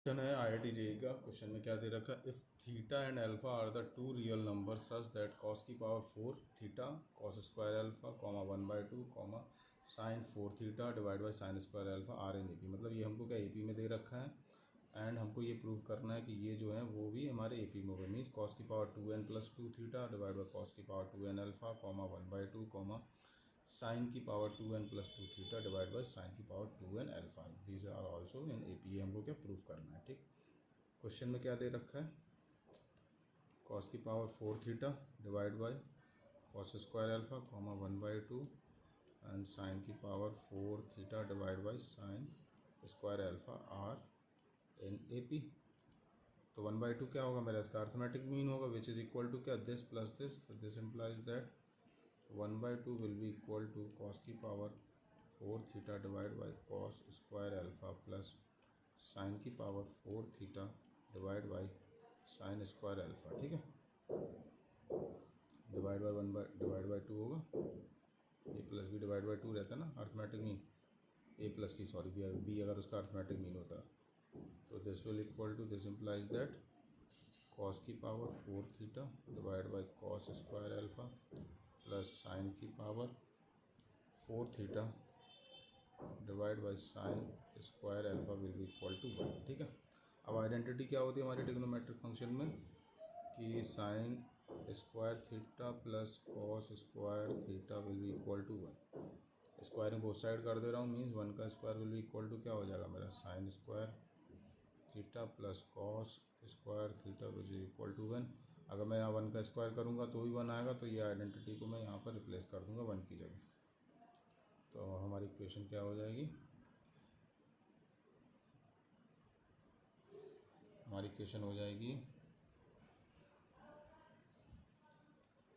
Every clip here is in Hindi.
क्वेश्चन है IIT जेई का। क्वेश्चन में क्या दे रखा है, if theta and alpha are the two real number such that cos की power 4 theta cos square alpha comma 1/2 comma sine 4 theta divide by sine square alpha are in AP। मतलब ये हमको क्या AP में दे रखा है एंड हमको ये प्रूव करना है कि ये जो है वो भी हमारे AP में होगा। मीन्स कॉस की power 2n + 2 theta divide by cos की power 2n alpha comma 1/2 comma sine की power 2n + 2 theta divide by sine की power 2n alpha. These are also in AP। हमको क्या प्रूफ करना है। ठीक, क्वेश्चन में क्या दे रखा है, कॉस की power 4 theta divide by cos square alpha comma 1/2 and sine की power 4 theta divide by sine square alpha are in AP। तो 1/2 क्या होगा मेरा, इसका अर्थमेटिक मीन होगा विच इज़ इक्वल टू क्या, दिस प्लस दिस। तो this implies that 1/2 will be equal to cos की power 4 theta divide by cos square alpha plus sine की power 4 theta divide by sine square alpha. ठीक है, डिवाइड बाई 2 होगा। A plus B divide by 2 रहता है ना arithmetic mean, A plus C sorry B अगर उसका अर्थमेटिक मीन होता है। तो this will equal to, this implies that cos की power 4 theta divide by cos square alpha plus sine की power 4 theta divide by sine square alpha will be equal to 1। ठीक है, अब आइडेंटिटी क्या होती है हमारे ट्रिग्नोमेट्रिक फंक्शन में कि sine square theta plus cos square theta will be equal to 1। Squaring both side कर दे रहा हूँ, मीन्स 1 का square will be equal to क्या हो जाएगा मेरा, sine square theta plus cos square theta which is equal to 1। अगर मैं यहाँ 1 का स्क्वायर करूँगा तो भी 1 आएगा, तो ये आइडेंटिटी को मैं यहाँ पर रिप्लेस कर दूँगा 1 की जगह। तो हमारी इक्वेशन क्या हो जाएगी, हमारी इक्वेशन हो जाएगी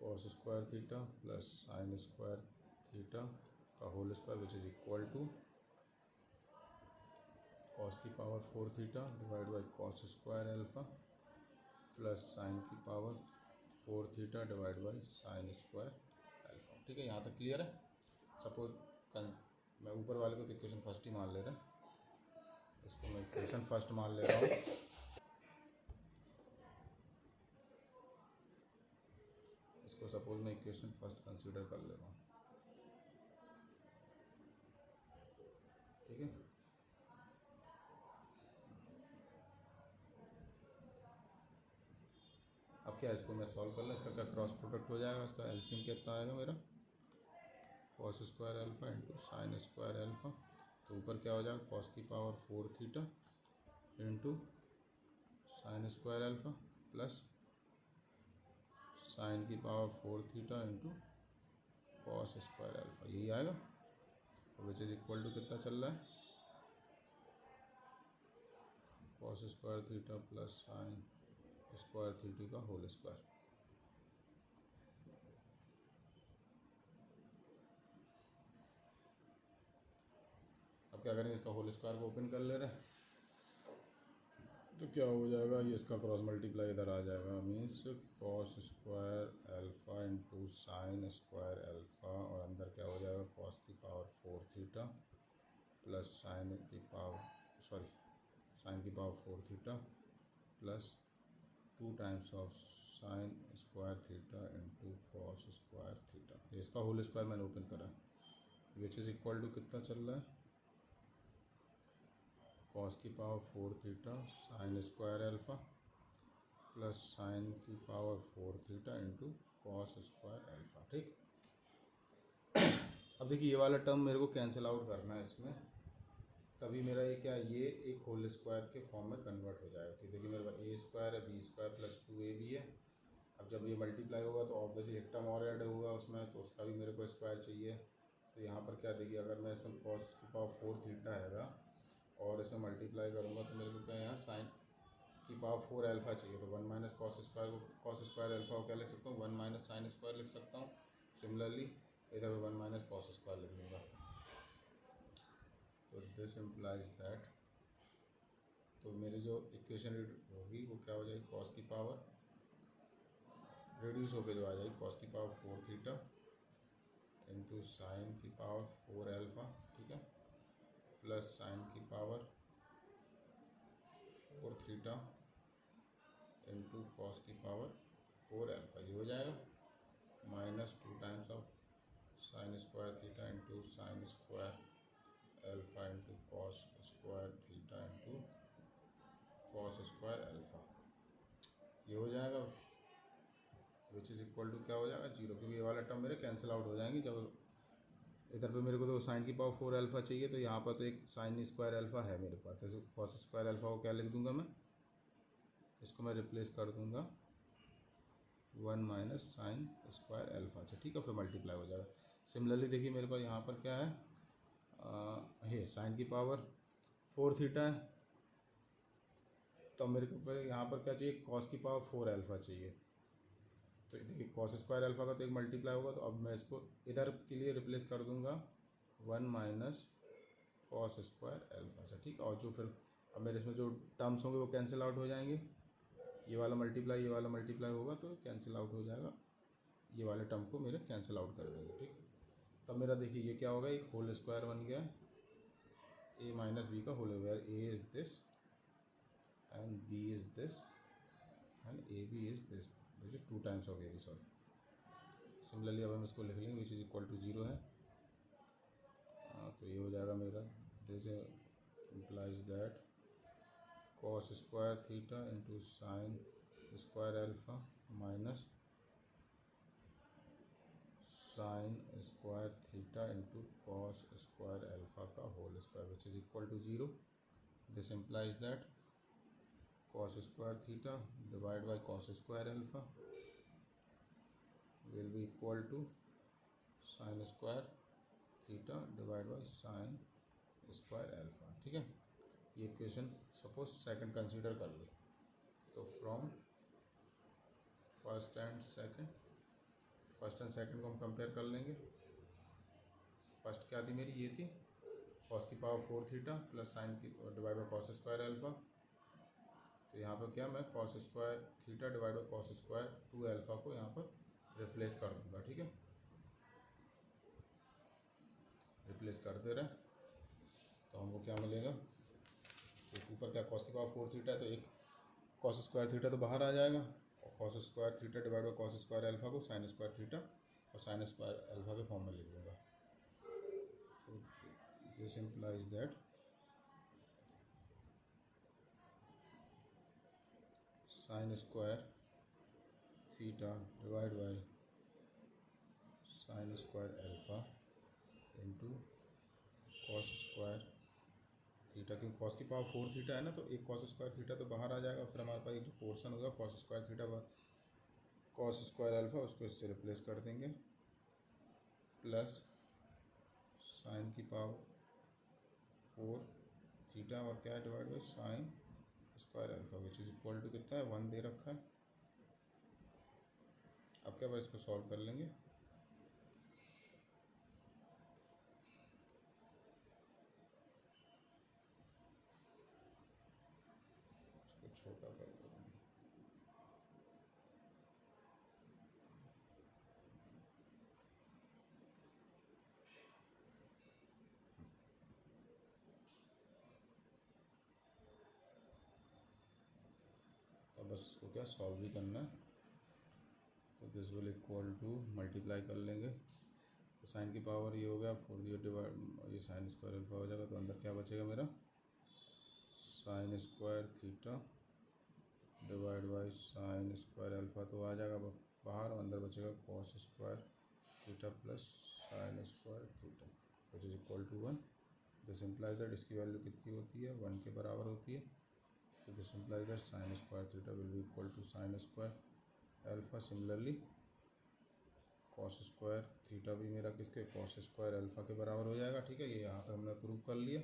cos square theta plus sine square theta का whole square which is equal to cos की power 4 theta divide by cos square alpha plus sine की power 4 theta divide by sine square alpha. ठीक है, यहाँ तक क्लियर है। सपोज मैं ऊपर वाले को तो इक्वेशन फर्स्ट ही मान ले रहा है, इसको मैं इक्वेशन फर्स्ट मान ले रहा हूँ। इसको सपोज मैं इक्वेशन फर्स्ट कंसीडर कर ले रहा हूँ। ठीक है, अब क्या इसको मैं सॉल्व कर लूँ, इसका क्या क्रॉस प्रोडक्ट हो जाएगा, इसका एलसीएम कितना आएगा मेरा, cos square alpha into sine square alpha. तो ऊपर क्या हो जाएगा, कॉस की power 4 theta into sine square alpha plus sine की power 4 theta into cos square alpha, यही आएगा। विच इज़ इक्वल टू कितना चल रहा है, cos square theta plus sine square theta का होल स्क्वायर। अब क्या करेंगे, इसका होल स्क्वायर को ओपन कर ले रहे हैं, तो क्या हो जाएगा, ये इसका क्रॉस मल्टीप्लाई इधर आ जाएगा। Means cos square alpha into sine square alpha और अंदर क्या हो जाएगा, कॉस की पावर 4 थीटा प्लस साइन की पावर साइन की power 4 theta plus 2 times of sine square theta into cos square theta. ये इसका होल स्क्वायर मैंने ओपन करा है, विच इज़ इक्वल टू कितना चल रहा है, कॉस की power 4 theta sine square alpha plus sine की power 4 theta into cos square alpha. ठीक, अब देखिए ये वाला टर्म मेरे को कैंसिल आउट करना है इसमें, तभी मेरा ये क्या, ये एक होल स्क्वायर के फॉर्म में कन्वर्ट हो जाएगा। कि देखिए मेरे पास ए स्क्वायर है, बी स्क्वायर प्लस 2ab है। अब जब ये मल्टीप्लाई होगा तो ऑब्वियसली एक टर्म और ऐड होगा उसमें, तो उसका भी मेरे को स्क्वायर चाहिए। तो यहाँ पर क्या देखिए, अगर मैं इसमें कॉस की पावर 4 थीटा आएगा और इसमें मल्टीप्लाई करूँगा तो मेरे को क्या यहाँ साइन की पावर 4 अल्फा चाहिए। तो 1 माइनस कॉस स्क्वायर को, कॉस स्क्वायर अल्फा को क्या लिख सकता हूँ, 1 माइनस साइन स्क्वायर लिख सकता हूँ। सिमिलरली इधर 1 माइनस कॉस स्क्वायर लिख लूँगा। तो दिस इम्प्लाइज दैट, तो मेरी जो इक्वेशन होगी वो क्या हो जाएगी, कॉस की पावर रिड्यूस होकर जो आ जाएगी, कॉस की पावर 4 थीटा इंटू साइन की पावर 4 अल्फा। ठीक है, प्लस साइन की पावर थीटा इंटू कॉस की पावर 4 अल्फा, ये हो जाएगा minus 2 times of sine square theta into sine square alpha into cos square theta into cos square alpha, ये हो जाएगा विच इज़ इक्वल टू क्या हो जाएगा 0, क्योंकि ये वाला टर्म मेरे कैंसिल आउट हो जाएंगे। जब इधर पे मेरे को तो साइन की पावर 4 अल्फा चाहिए, तो यहाँ पर तो एक साइन स्क्वायर अल्फा है मेरे पास, तो कॉस स्क्वायर अल्फा को क्या लिख दूंगा मैं, इसको मैं रिप्लेस कर दूंगा 1 माइनस साइन स्क्वायर अल्फा से, ठीक है, फिर मल्टीप्लाई हो जाएगा। सिमिलरली देखिए मेरे पास यहाँ पर क्या है साइन की पावर 4 थीटा है, तो मेरे को फिर यहाँ पर क्या चाहिए, कॉस की पावर 4 अल्फा चाहिए। तो देखिए कॉस स्क्वायर अल्फा का तो एक मल्टीप्लाई होगा, तो अब मैं इसको इधर के लिए रिप्लेस कर दूंगा 1 माइनस कॉस स्क्वायर अल्फा से, ठीक है। और जो फिर अब मेरे इसमें जो टर्म्स होंगे वो कैंसिल आउट हो जाएंगे, ये वाला मल्टीप्लाई होगा तो कैंसिल आउट हो जाएगा, ये वाले टर्म को मेरे कैंसिल आउट कर देंगे, ठीक। तब मेरा देखिए ये क्या होगा, एक होल स्क्वायर बन गया, ए माइनस बी का whole square, A is this and B is this and A B is this, which is 2 times of A B, sorry. Similarly अब हम इसको लिख लेंगे विच इज़ इक्वल टू 0 है, तो ये हो जाएगा मेरा, this implies that cos square theta into sine square alpha minus sine square theta into cos square alpha का whole square which is equal to 0। This implies that cos square theta divide by cos square alpha will be equal to sine square theta divide by sine square alpha, ठीक है। ये इक्वेशन सपोज सेकंड कंसीडर कर ले, तो फ्रॉम फर्स्ट एंड सेकंड को हम कंपेयर कर लेंगे। फर्स्ट क्या थी मेरी, ये थी कॉस की पावर 4 थीटा प्लस साइन की divide by cos square alpha, तो यहाँ पर क्या मैं cos square theta divide by cos square 2 alpha को यहाँ पर रिप्लेस कर दूँगा, ठीक है। रिप्लेस करते रहे तो हमको क्या मिलेगा, एक ऊपर क्या कॉस की पावर 4 थीटा है, तो एक कॉस स्क्वायर थीटा तो बाहर आ जाएगा, और cos square theta divide by cos square alpha को साइन स्क्वायर थीटा और साइन स्क्वायर अल्फा के फॉर्म में लिख दूँगा। तो this implies that sine square theta divide by sine square alpha into cos square theta, क्योंकि कॉस की पावर 4 थीटा है ना, तो एक कॉस स्क्वायर थीटा तो बाहर आ जाएगा, फिर हमारे पास एक जो पोर्शन होगा cos square theta cos square alpha, उसको इससे रिप्लेस कर देंगे, प्लस साइन की पावर 4 थीटा और क्या है divide by sine square alpha which is equal to कितना है 1 दे रखा है। अब क्या बस इसको सॉल्व कर लेंगे, इसको छोटा कर लेंगे, तो बस इसको क्या सॉल्व भी करना है, तो this will equal to multiply कर लेंगे, तो साइन की पावर ये हो गया 4 ये डिवाइड ये साइन स्क्वायर अल्फा हो जाएगा, तो अंदर क्या बचेगा मेरा sine square theta divide by sine square alpha तो आ जाएगा बाहर, और अंदर बचेगा cos square theta plus sine square theta which is equal to 1। This implies that इसकी वैल्यू कितनी होती है 1 के बराबर होती है, तो this implies that sine square theta will be equal to sine square alpha. Similarly cos square theta भी मेरा किसके कॉस स्क्वायर अल्फा के बराबर हो जाएगा, ठीक है। ये यहाँ पर हमने प्रूव कर लिया।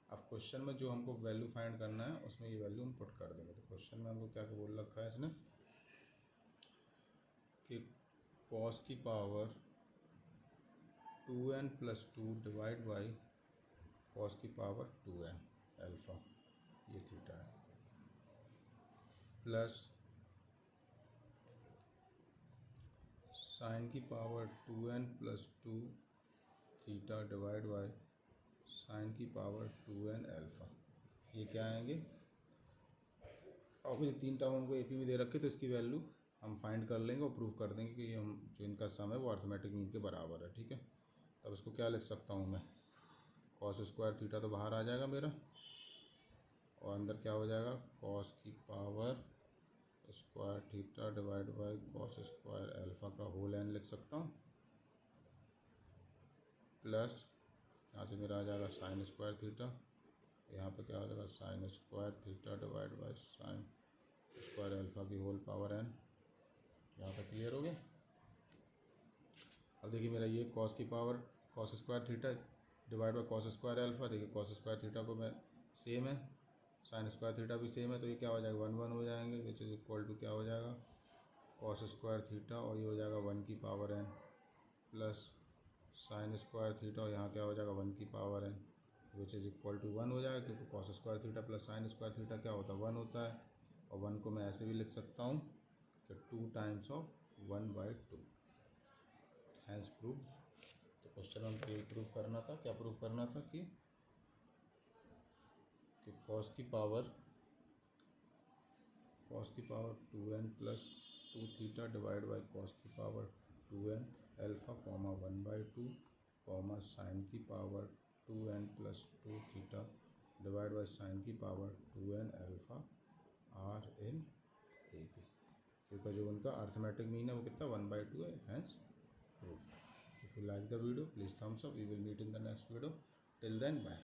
अब क्वेश्चन में जो हमको वैल्यू फाइंड करना है उसमें ये वैल्यू हम पुट कर देंगे। तो क्वेश्चन में हमको क्या बोल रखा है इसने कि कॉस की power 2n + 2 divide by cos की पावर 2n अल्फ़ा, ये थीटा है, प्लस साइन की power 2n + 2 theta divide by sine की पावर 2n अल्फ़ा। ये क्या आएंगे और ये 3 टर्म हमको एपी में दे रखे तो इसकी वैल्यू हम फाइंड कर लेंगे और प्रूव कर देंगे कि हम जो इनका सम है वो अर्थमेटिक मीन के बराबर है। ठीक है, तब इसको क्या लिख सकता हूँ मैं, कॉस स्क्वायर थीटा तो बाहर आ जाएगा मेरा, और अंदर क्या हो जाएगा, कॉस की power square theta divide by cos square alpha का होल एन लिख सकता हूँ, प्लस यहाँ से मेरा आ जाएगा साइन स्क्वायर थीटा, यहाँ पे क्या हो जाएगा sign square theta divide by sine square alpha की होल पावर एन। यहाँ पे क्लियर हो गया। अब देखिए मेरा ये कॉस की power cos square theta divide by cos square alpha, देखिए कॉस स्क्वायर थीटा को मैं सेम है, साइन स्क्वायर थीटा भी सेम है, तो ये क्या हो जाएगा 1 1 हो जाएंगे, विच इज़ इक्वल टू क्या हो जाएगा कॉस स्क्वायर थीटा और ये हो जाएगा 1 की power N plus sine square theta और यहाँ क्या हो जाएगा 1 की power N which is equal to 1 हो जाएगा, क्योंकि cos square theta plus sine square theta क्या होता है 1 होता है, और 1 को मैं ऐसे भी लिख सकता हूँ कि 2 टाइम्स ऑफ 1/2। Hence prove. तो क्वेश्चन में हमको प्रूव करना था, क्या प्रूव करना था कि कॉस की power 2n plus 2 theta divide by cos की power 2n alpha comma 1/2 comma sine की power 2n plus 2 theta divide by sine की power 2n alpha are in A P, क्योंकि जो उनका अर्थमेटिक मीन है वो कितना 1/2 है। Hence proof. If you like the video please thumbs up. We will meet in the next video. Till then bye.